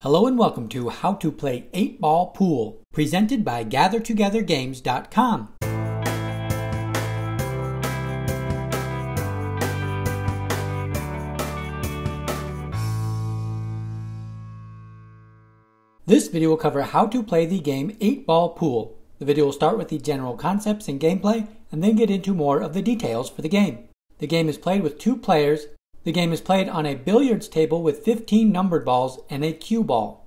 Hello and welcome to How to Play 8-Ball Pool, presented by GatherTogetherGames.com. This video will cover how to play the game 8-Ball Pool. The video will start with the general concepts and gameplay, and then get into more of the details for the game. The game is played with 2 players. The game is played on a billiards table with 15 numbered balls and a cue ball.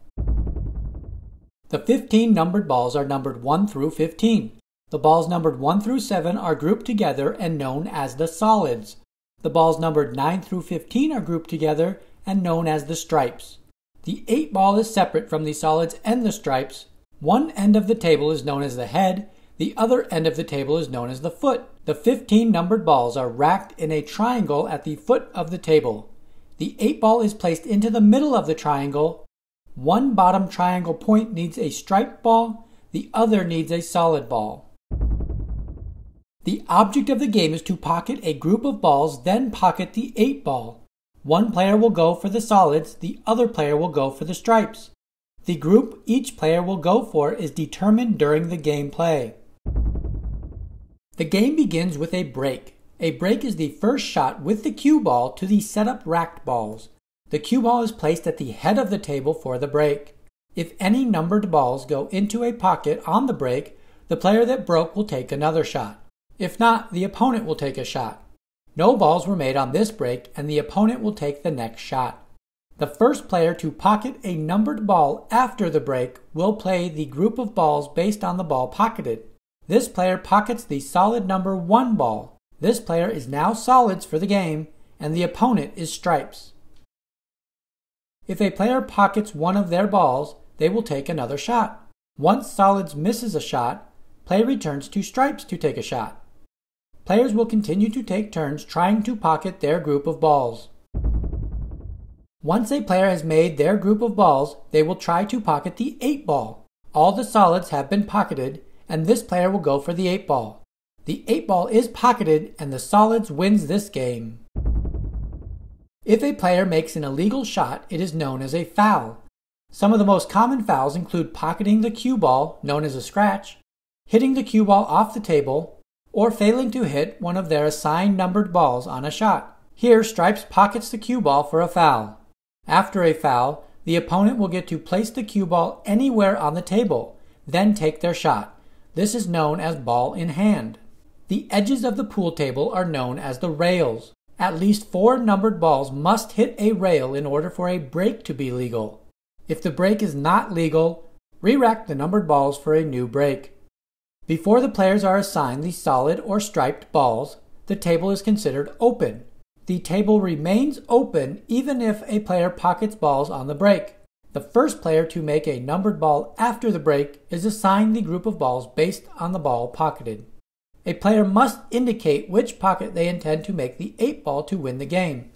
The 15 numbered balls are numbered 1 through 15. The balls numbered 1 through 7 are grouped together and known as the solids. The balls numbered 9 through 15 are grouped together and known as the stripes. The 8 ball is separate from the solids and the stripes. One end of the table is known as the head. The other end of the table is known as the foot. The 15 numbered balls are racked in a triangle at the foot of the table. The 8 ball is placed into the middle of the triangle. One bottom triangle point needs a striped ball, the other needs a solid ball. The object of the game is to pocket a group of balls, then pocket the 8 ball. One player will go for the solids, the other player will go for the stripes. The group each player will go for is determined during the gameplay. The game begins with a break. A break is the first shot with the cue ball to the setup racked balls. The cue ball is placed at the head of the table for the break. If any numbered balls go into a pocket on the break, the player that broke will take another shot. If not, the opponent will take a shot. No balls were made on this break, and the opponent will take the next shot. The first player to pocket a numbered ball after the break will play the group of balls based on the ball pocketed. This player pockets the solid number 1 ball. This player is now solids for the game, and the opponent is stripes. If a player pockets one of their balls, they will take another shot. Once solids misses a shot, play returns to stripes to take a shot. Players will continue to take turns trying to pocket their group of balls. Once a player has made their group of balls, they will try to pocket the 8 ball. All the solids have been pocketed, and this player will go for the 8 ball. The 8 ball is pocketed, and the solids wins this game. If a player makes an illegal shot, it is known as a foul. Some of the most common fouls include pocketing the cue ball, known as a scratch, hitting the cue ball off the table, or failing to hit one of their assigned numbered balls on a shot. Here, stripes pockets the cue ball for a foul. After a foul, the opponent will get to place the cue ball anywhere on the table, then take their shot. This is known as ball in hand. The edges of the pool table are known as the rails. At least 4 numbered balls must hit a rail in order for a break to be legal. If the break is not legal, re-rack the numbered balls for a new break. Before the players are assigned the solid or striped balls, the table is considered open. The table remains open even if a player pockets balls on the break. The first player to make a numbered ball after the break is assigned the group of balls based on the ball pocketed. A player must indicate which pocket they intend to make the 8 ball to win the game.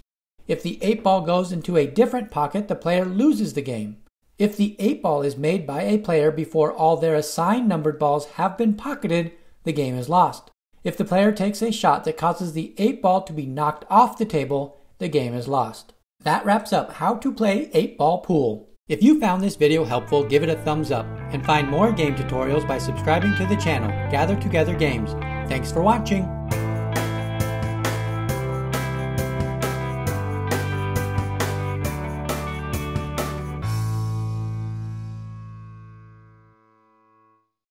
If the 8 ball goes into a different pocket, the player loses the game. If the 8 ball is made by a player before all their assigned numbered balls have been pocketed, the game is lost. If the player takes a shot that causes the 8 ball to be knocked off the table, the game is lost. That wraps up how to play 8-ball pool. If you found this video helpful, give it a thumbs up, and find more game tutorials by subscribing to the channel, Gather Together Games. Thanks for watching!